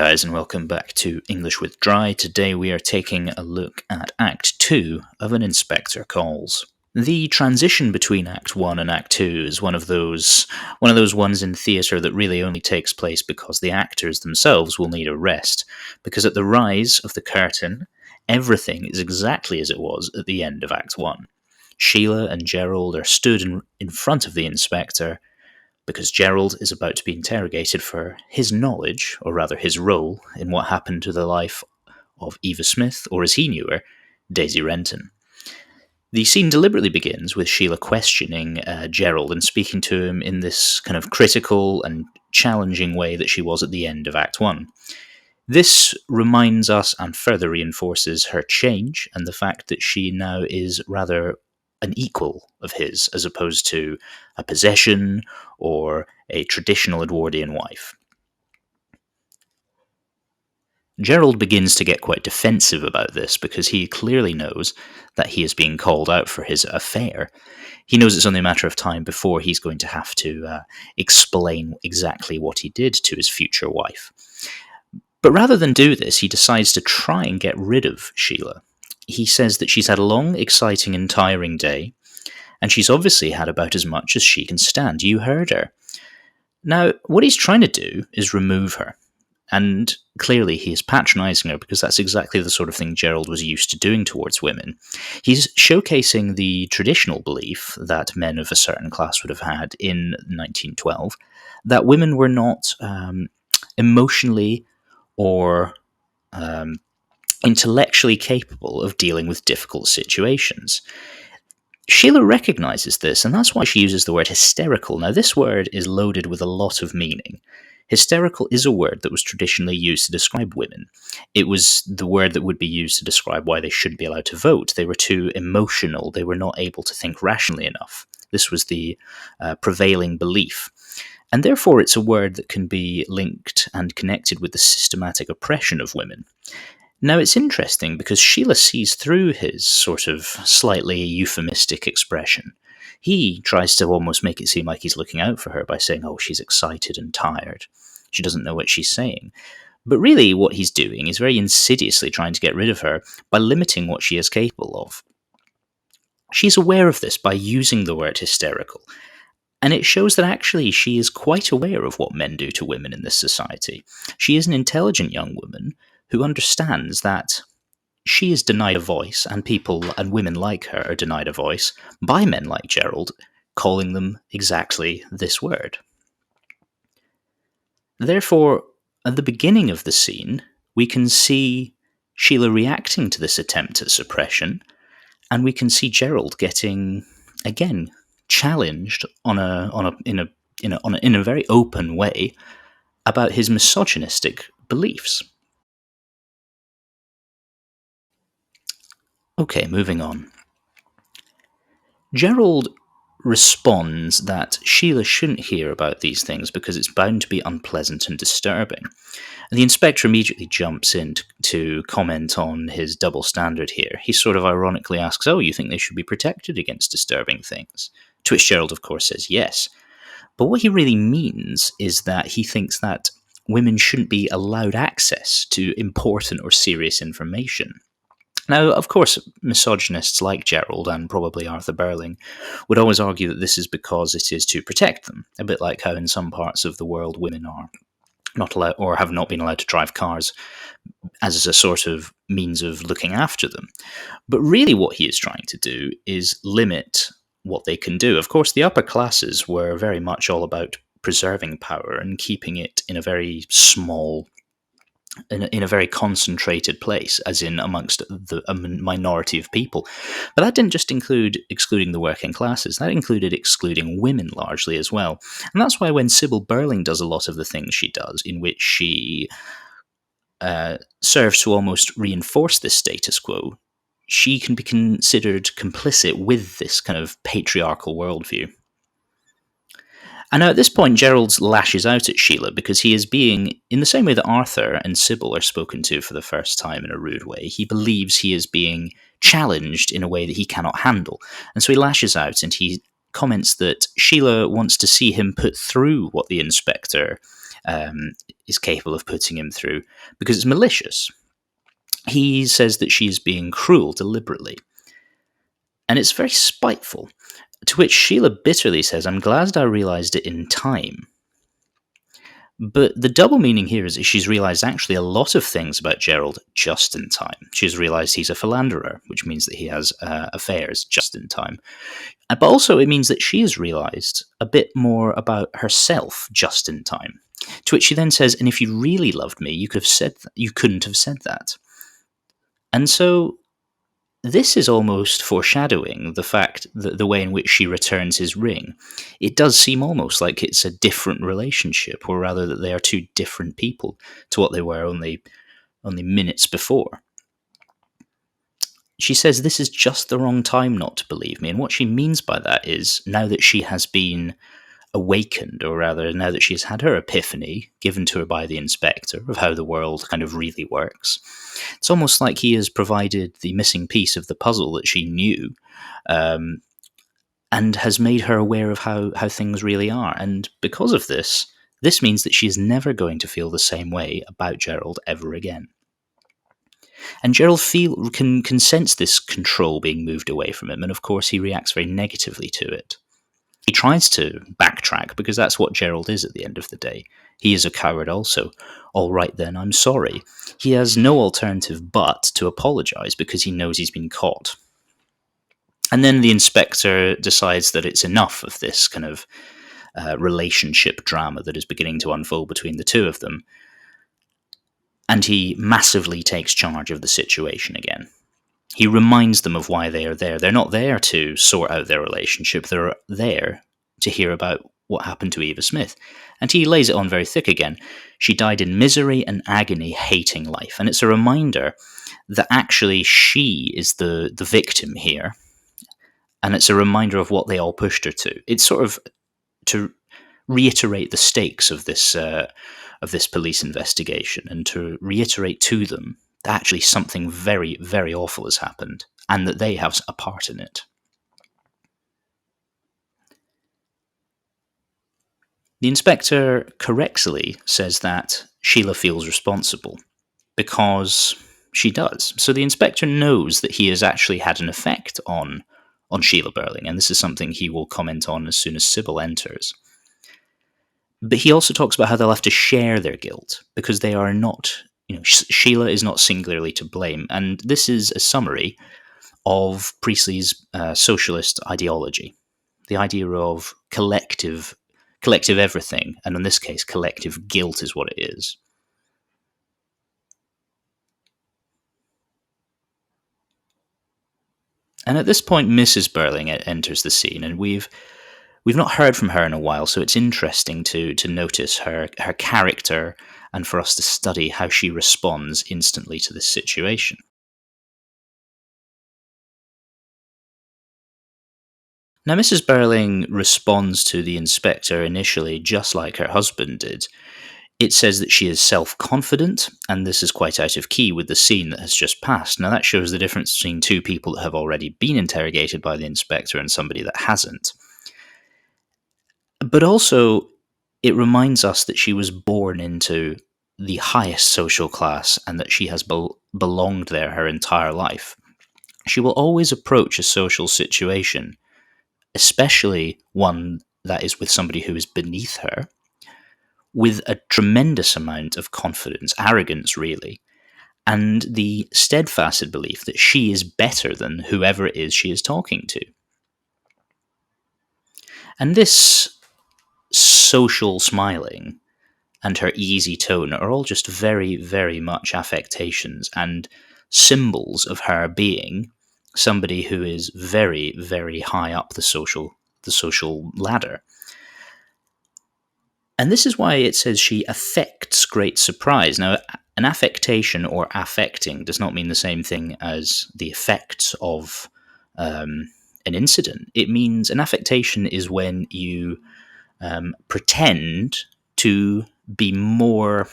guys, and welcome back to English with Dry. Today we are taking a look at Act 2 of An Inspector Calls. The transition between Act 1 and Act 2 is one of those ones in theatre that really only takes place because the actors themselves will need a rest, because at the rise of the curtain, everything is exactly as it was at the end of Act 1. Sheila and Gerald are stood in front of the inspector, because Gerald is about to be interrogated for his knowledge, or rather his role, in what happened to the life of Eva Smith, or as he knew her, Daisy Renton. The scene deliberately begins with Sheila questioning Gerald and speaking to him in this kind of critical and challenging way that she was at the end of Act 1. This reminds us and further reinforces her change and the fact that she now is rather an equal of his, as opposed to a possession or a traditional Edwardian wife. Gerald begins to get quite defensive about this because he clearly knows that he is being called out for his affair. He knows it's only a matter of time before he's going to have to explain exactly what he did to his future wife. But rather than do this, he decides to try and get rid of Sheila. He says that she's had a long, exciting and tiring day, and she's obviously had about as much as she can stand. You heard her. Now, what he's trying to do is remove her. And clearly he is patronising her because that's exactly the sort of thing Gerald was used to doing towards women. He's showcasing the traditional belief that men of a certain class would have had in 1912, that women were not emotionally or intellectually capable of dealing with difficult situations. Sheila recognises this, and that's why she uses the word hysterical. Now, this word is loaded with a lot of meaning. Hysterical is a word that was traditionally used to describe women. It was the word that would be used to describe why they shouldn't be allowed to vote. They were too emotional. They were not able to think rationally enough. This was the prevailing belief. And therefore, it's a word that can be linked and connected with the systematic oppression of women. Now, it's interesting because Sheila sees through his sort of slightly euphemistic expression. He tries to almost make it seem like he's looking out for her by saying, oh, she's excited and tired. She doesn't know what she's saying. But really what he's doing is very insidiously trying to get rid of her by limiting what she is capable of. She's aware of this by using the word hysterical. And it shows that actually she is quite aware of what men do to women in this society. She is an intelligent young woman who understands that she is denied a voice, and people and women like her are denied a voice by men like Gerald, calling them exactly this word. Therefore, at the beginning of the scene, we can see Sheila reacting to this attempt at suppression, and we can see Gerald getting, again, challenged in a very open way about his misogynistic beliefs. Okay, moving on. Gerald responds that Sheila shouldn't hear about these things because it's bound to be unpleasant and disturbing. And the inspector immediately jumps in to comment on his double standard here. He sort of ironically asks, oh, you think they should be protected against disturbing things? To which Gerald, of course, says yes. But what he really means is that he thinks that women shouldn't be allowed access to important or serious information. Now, of course, misogynists like Gerald and probably Arthur Burling would always argue that this is because it is to protect them, a bit like how in some parts of the world women are not allowed or have not been allowed to drive cars as a sort of means of looking after them. But really what he is trying to do is limit what they can do. Of course, the upper classes were very much all about preserving power and keeping it in a very small in a very concentrated place, as in amongst a minority of people. But that didn't just include excluding the working classes, that included excluding women largely as well. And that's why when Sybil Burling does a lot of the things she does, in which she serves to almost reinforce this status quo, she can be considered complicit with this kind of patriarchal worldview. And now at this point, Gerald lashes out at Sheila because he is being, in the same way that Arthur and Sybil are spoken to for the first time in a rude way, he believes he is being challenged in a way that he cannot handle. And so he lashes out and he comments that Sheila wants to see him put through what the inspector is capable of putting him through because it's malicious. He says that she is being cruel deliberately. And it's very spiteful. To which Sheila bitterly says, I'm glad I realised it in time. But the double meaning here is that she's realised actually a lot of things about Gerald just in time. She's realised he's a philanderer, which means that he has affairs just in time. But also it means that she has realised a bit more about herself just in time. To which she then says, and if you really loved me, you couldn't have said that. And so this is almost foreshadowing the fact that the way in which she returns his ring. It does seem almost like it's a different relationship, or rather that they are two different people to what they were only minutes before. She says this is just the wrong time not to believe me, and what she means by that is now that she has been awakened, or rather now that she has had her epiphany given to her by the inspector of how the world kind of really works, it's almost like he has provided the missing piece of the puzzle that she knew, and has made her aware of how things really are. And because of this means that she is never going to feel the same way about Gerald ever again. And Gerald can sense this control being moved away from him, and of course he reacts very negatively to it. He tries to backtrack because that's what Gerald is at the end of the day. He is a coward also. All right then, I'm sorry. He has no alternative but to apologise because he knows he's been caught. And then the inspector decides that it's enough of this kind of relationship drama that is beginning to unfold between the two of them. And he massively takes charge of the situation again. He reminds them of why they are there. They're not there to sort out their relationship. They're there to hear about what happened to Eva Smith. And he lays it on very thick again. She died in misery and agony, hating life. And it's a reminder that actually she is the victim here. And it's a reminder of what they all pushed her to. It's sort of to reiterate the stakes of this police investigation, and to reiterate to them that actually something very, very awful has happened, and that they have a part in it. The inspector correctly says that Sheila feels responsible, because she does. So the inspector knows that he has actually had an effect on Sheila Burling, and this is something he will comment on as soon as Sybil enters. But he also talks about how they'll have to share their guilt, because they are not, Sheila is not singularly to blame. And this is a summary of Priestley's socialist ideology, the idea of collective everything, and in this case, collective guilt is what it is. And at this point, Mrs. Burling enters the scene, and we've not heard from her in a while, so it's interesting to notice her character and for us to study how she responds instantly to this situation. Now, Mrs. Burling responds to the inspector initially just like her husband did. It says that she is self-confident, and this is quite out of key with the scene that has just passed. Now, that shows the difference between two people that have already been interrogated by the inspector and somebody that hasn't. But also, it reminds us that she was born into the highest social class and that she has belonged there her entire life. She will always approach a social situation, especially one that is with somebody who is beneath her, with a tremendous amount of confidence, arrogance really, and the steadfast belief that she is better than whoever it is she is talking to. And this social smiling and her easy tone are all just very, very much affectations and symbols of her being somebody who is very, very high up the social ladder. And this is why it says she affects great surprise. Now, an affectation or affecting does not mean the same thing as the effects of an incident. It means an affectation is when you pretend to be more,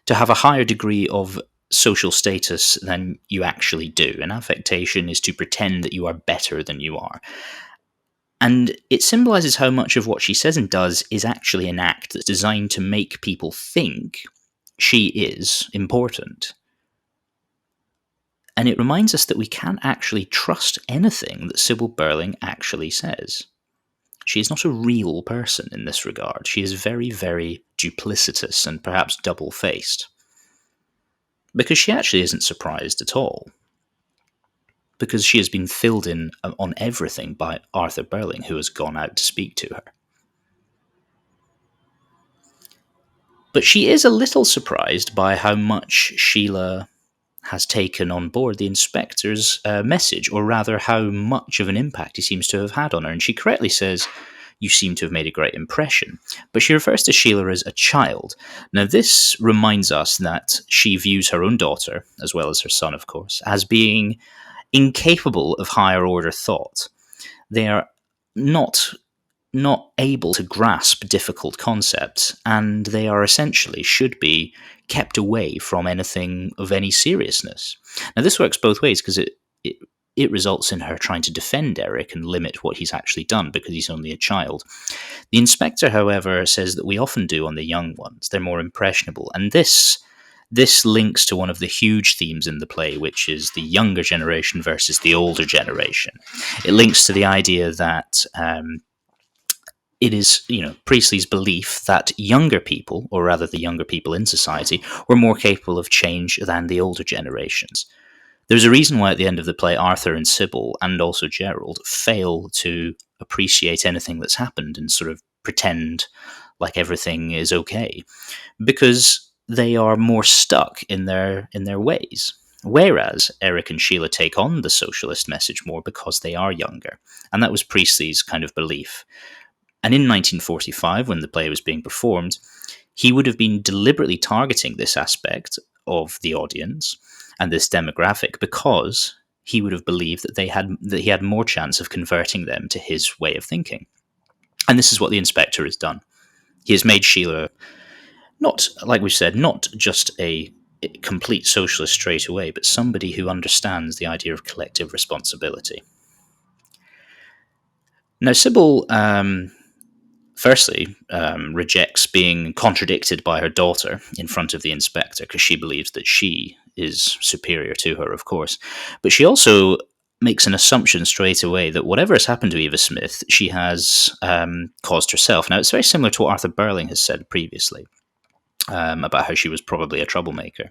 to have a higher degree of social status than you actually do. An affectation is to pretend that you are better than you are. And it symbolises how much of what she says and does is actually an act that's designed to make people think she is important. And it reminds us that we can't actually trust anything that Sybil Burling actually says. She is not a real person in this regard. She is very, very duplicitous and perhaps double-faced. Because she actually isn't surprised at all. Because she has been filled in on everything by Arthur Burling, who has gone out to speak to her. But she is a little surprised by how much Sheila has taken on board the inspector's message, or rather how much of an impact he seems to have had on her. And she correctly says, "You seem to have made a great impression." But she refers to Sheila as a child. Now, this reminds us that she views her own daughter, as well as her son, of course, as being incapable of higher order thought. They are not able to grasp difficult concepts, and they are essentially should be kept away from anything of any seriousness. Now, this works both ways because it results in her trying to defend Eric and limit what he's actually done because he's only a child. The inspector, however, says that we often do on the young ones. They're more impressionable, and this links to one of the huge themes in the play, which is the younger generation versus the older generation. It links to the idea that it is, Priestley's belief that younger people, or rather the younger people in society, were more capable of change than the older generations. There's a reason why at the end of the play, Arthur and Sybil, and also Gerald, fail to appreciate anything that's happened and sort of pretend like everything is okay, because they are more stuck in their ways. Whereas Eric and Sheila take on the socialist message more because they are younger. And that was Priestley's kind of belief. And in 1945, when the play was being performed, he would have been deliberately targeting this aspect of the audience and this demographic because he would have believed that he had more chance of converting them to his way of thinking. And this is what the inspector has done. He has made Sheila, not, like we said, not just a complete socialist straight away, but somebody who understands the idea of collective responsibility. Now, Sybil firstly rejects being contradicted by her daughter in front of the inspector because she believes that she is superior to her, of course. But she also makes an assumption straight away that whatever has happened to Eva Smith, she has caused herself. Now, it's very similar to what Arthur Burling has said previously about how she was probably a troublemaker.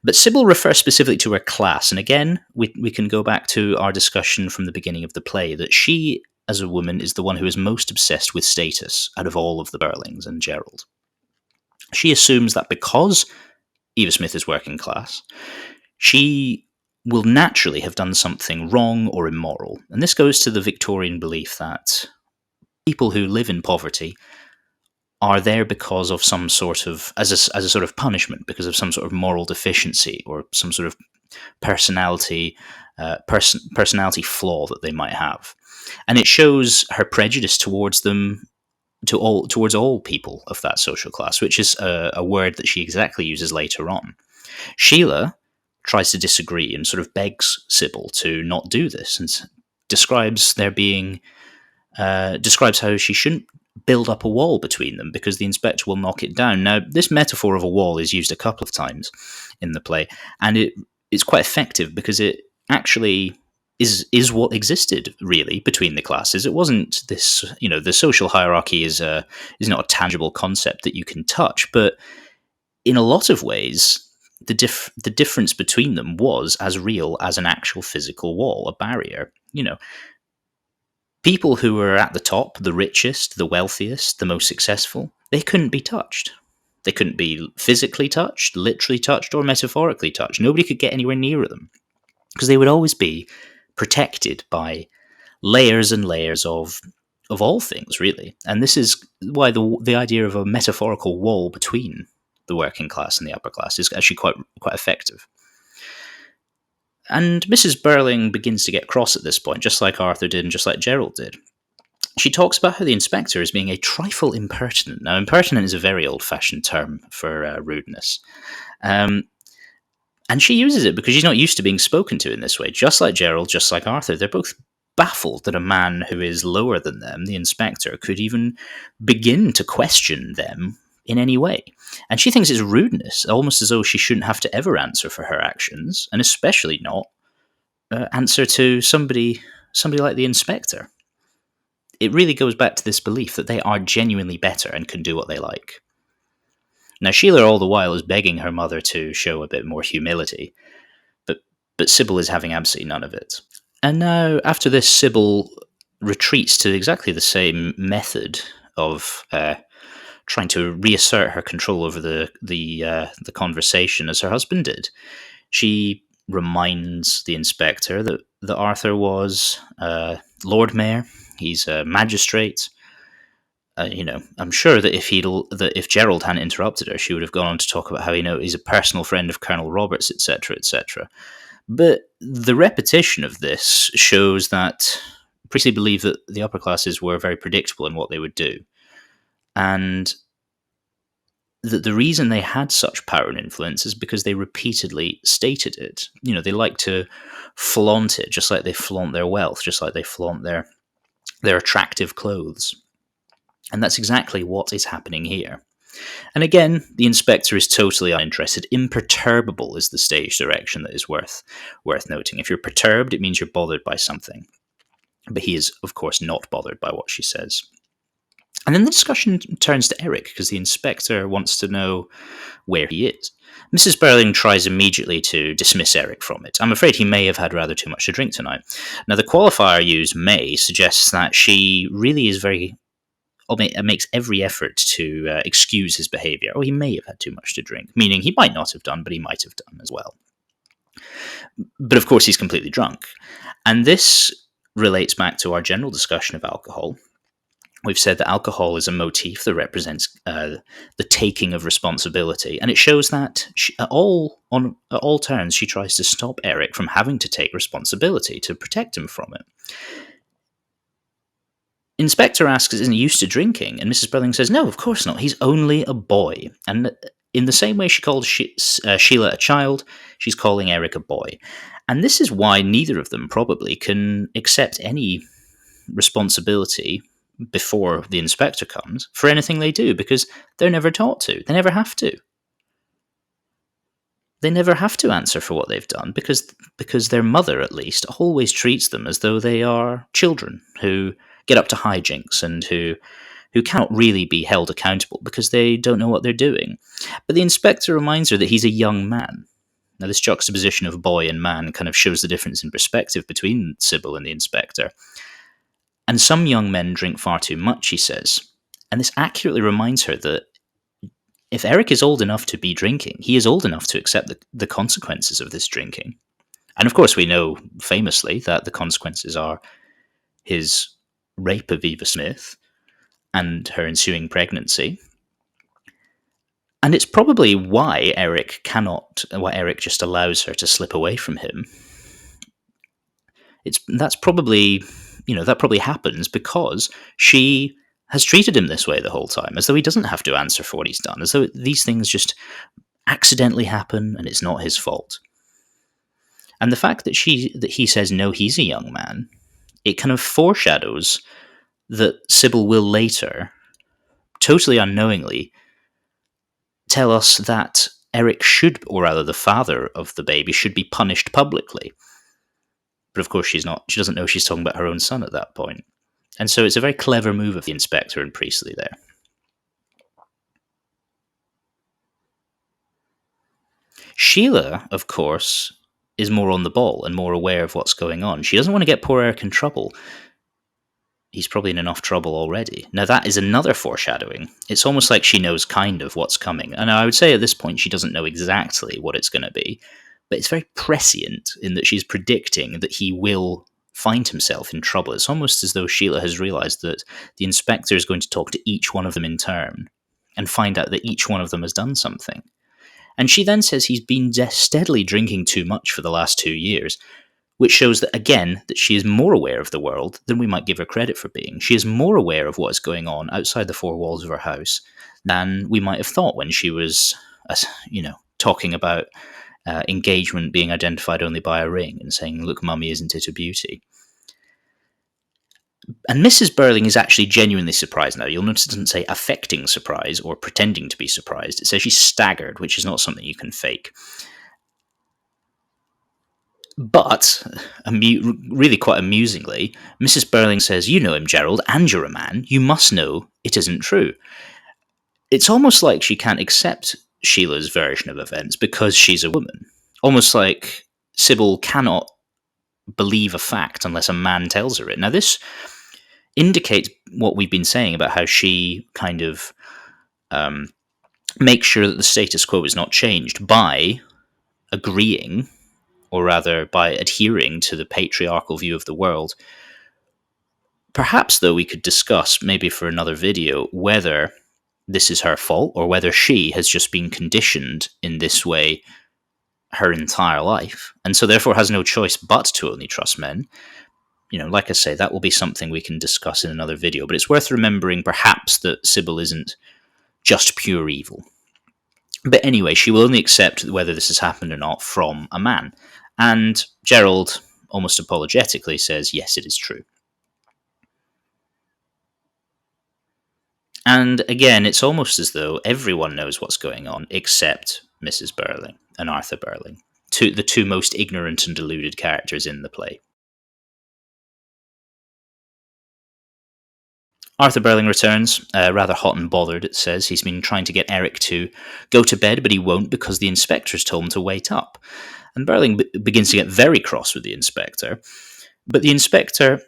But Sybil refers specifically to her class, and again, we can go back to our discussion from the beginning of the play, that she, as a woman, is the one who is most obsessed with status out of all of the Burlings and Gerald. She assumes that because Eva Smith is working class, she will naturally have done something wrong or immoral. And this goes to the Victorian belief that people who live in poverty are there because of some sort of, as a sort of punishment, because of some sort of moral deficiency or some sort of personality flaw that they might have. And it shows her prejudice towards them, towards all people of that social class, which is a word that she exactly uses later on. Sheila tries to disagree and sort of begs Sybil to not do this, and describes how she shouldn't build up a wall between them because the inspector will knock it down. Now, this metaphor of a wall is used a couple of times in the play, and it's quite effective because it actually is what existed really between the classes. It wasn't this, the social hierarchy is not a tangible concept that you can touch, but in a lot of ways, the difference between them was as real as an actual physical wall, a barrier. People who were at the top, the richest, the wealthiest, the most successful, they couldn't be touched. They couldn't be physically touched, literally touched, or metaphorically touched. Nobody could get anywhere near them because they would always be protected by layers and layers of all things, really. And this is why the idea of a metaphorical wall between the working class and the upper class is actually quite effective. And Mrs. Burling begins to get cross at this point, just like Arthur did and just like Gerald did. She talks about how the inspector is being a trifle impertinent. Now, impertinent is a very old-fashioned term for rudeness. And she uses it because she's not used to being spoken to in this way. Just like Gerald, just like Arthur, they're both baffled that a man who is lower than them, the inspector, could even begin to question them in any way. And she thinks it's rudeness, almost as though she shouldn't have to ever answer for her actions, and especially not answer to somebody like the inspector. It really goes back to this belief that they are genuinely better and can do what they like. Now, Sheila all the while is begging her mother to show a bit more humility, but Sybil is having absolutely none of it. And now, after this, Sybil retreats to exactly the same method of trying to reassert her control over the conversation as her husband did. She reminds the inspector that Arthur was Lord Mayor. He's a magistrate. I'm sure that if Gerald hadn't interrupted her, she would have gone on to talk about how he's a personal friend of Colonel Roberts, etc., etc. But the repetition of this shows that Priestley believed that the upper classes were very predictable in what they would do, and that the reason they had such power and influence is because they repeatedly stated it. They like to flaunt it, just like they flaunt their wealth, just like they flaunt their attractive clothes. And that's exactly what is happening here. And again, the inspector is totally uninterested. Imperturbable is the stage direction that is worth noting. If you're perturbed, it means you're bothered by something. But he is, of course, not bothered by what she says. And then the discussion turns to Eric, because the inspector wants to know where he is. Mrs. Burling tries immediately to dismiss Eric from it. I'm afraid he may have had rather too much to drink tonight. Now, the qualifier used, may, suggests that she really is makes every effort to excuse his behaviour. He may have had too much to drink, meaning he might not have done, but he might have done as well. But of course, he's completely drunk. And this relates back to our general discussion of alcohol. We've said that alcohol is a motif that represents the taking of responsibility, and it shows that at all turns she tries to stop Eric from having to take responsibility, to protect him from it. Inspector asks, isn't he used to drinking? And Mrs. Burling says, no, of course not. He's only a boy. And in the same way she called Sheila a child, she's calling Eric a boy. And this is why neither of them probably can accept any responsibility before the inspector comes for anything they do, because they're never taught to. They never have to. They never have to answer for what they've done, because their mother, at least, always treats them as though they are children who get up to hijinks and who cannot really be held accountable because they don't know what they're doing. But the inspector reminds her that he's a young man. Now, this juxtaposition of boy and man kind of shows the difference in perspective between Sybil and the inspector. And some young men drink far too much, he says. And this accurately reminds her that if Eric is old enough to be drinking, he is old enough to accept the consequences of this drinking. And of course, we know famously that the consequences are his rape of Eva Smith and her ensuing pregnancy. And it's probably why Eric just allows her to slip away from him. That probably happens because she has treated him this way the whole time, as though he doesn't have to answer for what he's done, as though these things just accidentally happen and it's not his fault. And the fact that he says, no, he's a young man, it kind of foreshadows that Sybil will later, totally unknowingly, tell us that Eric should, or rather the father of the baby, should be punished publicly. But of course she doesn't know she's talking about her own son at that point. And so it's a very clever move of the inspector and Priestley there. Sheila, of course, is more on the ball and more aware of what's going on. She doesn't want to get poor Eric in trouble. He's probably in enough trouble already. Now, that is another foreshadowing. It's almost like she knows kind of what's coming. And I would say at this point she doesn't know exactly what it's going to be, but it's very prescient in that she's predicting that he will find himself in trouble. It's almost as though Sheila has realised that the inspector is going to talk to each one of them in turn and find out that each one of them has done something. And she then says he's been steadily drinking too much for the last 2 years, which shows that, again, that she is more aware of the world than we might give her credit for being. She is more aware of what is going on outside the four walls of her house than we might have thought when she was, talking about engagement being identified only by a ring and saying, look, mummy, isn't it a beauty? And Mrs. Burling is actually genuinely surprised now. You'll notice it doesn't say affecting surprise or pretending to be surprised. It says she's staggered, which is not something you can fake. But, really quite amusingly, Mrs. Burling says, "You know him, Gerald, and you're a man. You must know it isn't true." It's almost like she can't accept Sheila's version of events because she's a woman. Almost like Sybil cannot believe a fact unless a man tells her it. Now, this indicates what we've been saying about how she kind of makes sure that the status quo is not changed by agreeing, or rather by adhering to the patriarchal view of the world. Perhaps, though, we could discuss, maybe for another video, whether this is her fault or whether she has just been conditioned in this way her entire life, and so therefore has no choice but to only trust men. Like I say, that will be something we can discuss in another video, but it's worth remembering perhaps that Sybil isn't just pure evil. But anyway, she will only accept whether this has happened or not from a man. And Gerald, almost apologetically, says, yes, it is true. And again, it's almost as though everyone knows what's going on except Mrs. Burling and Arthur Burling, the two most ignorant and deluded characters in the play. Arthur Burling returns, rather hot and bothered, it says. He's been trying to get Eric to go to bed, but he won't because the inspector's told him to wait up. And Burling begins to get very cross with the inspector, but the inspector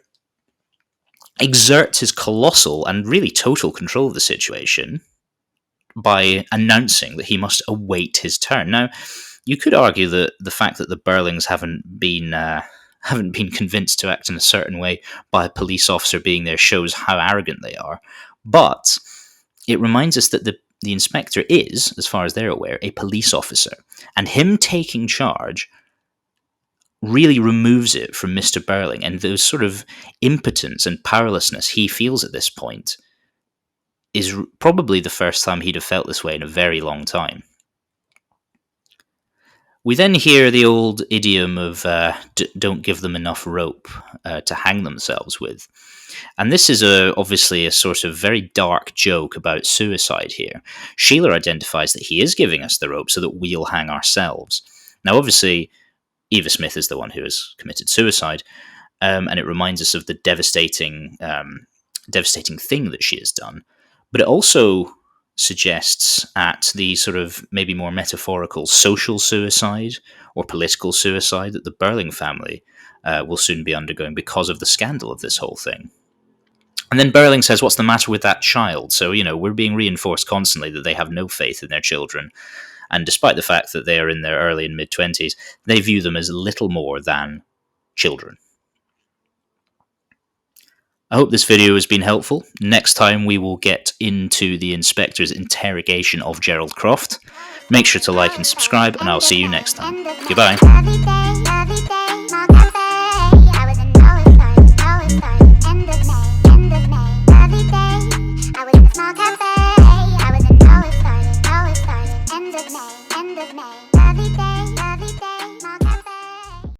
exerts his colossal and really total control of the situation by announcing that he must await his turn. Now, you could argue that the fact that the Burlings haven't been convinced to act in a certain way by a police officer being there shows how arrogant they are. But it reminds us that the inspector is, as far as they're aware, a police officer. And him taking charge really removes it from Mr. Burling, and those sort of impotence and powerlessness he feels at this point is probably the first time he'd have felt this way in a very long time. We then hear the old idiom of don't give them enough rope to hang themselves with. And this is obviously a sort of very dark joke about suicide here. Sheila identifies that he is giving us the rope so that we'll hang ourselves. Now, obviously, Eva Smith is the one who has committed suicide, and it reminds us of the devastating thing that she has done. But it also suggests at the sort of maybe more metaphorical social suicide or political suicide that the Burling family will soon be undergoing because of the scandal of this whole thing. And then Burling says, what's the matter with that child? So, we're being reinforced constantly that they have no faith in their children. And despite the fact that they are in their early and mid-20s, they view them as little more than children. I hope this video has been helpful. Next time we will get into the inspector's interrogation of Gerald Croft. Make sure to like and subscribe, and I'll see you next time. Goodbye.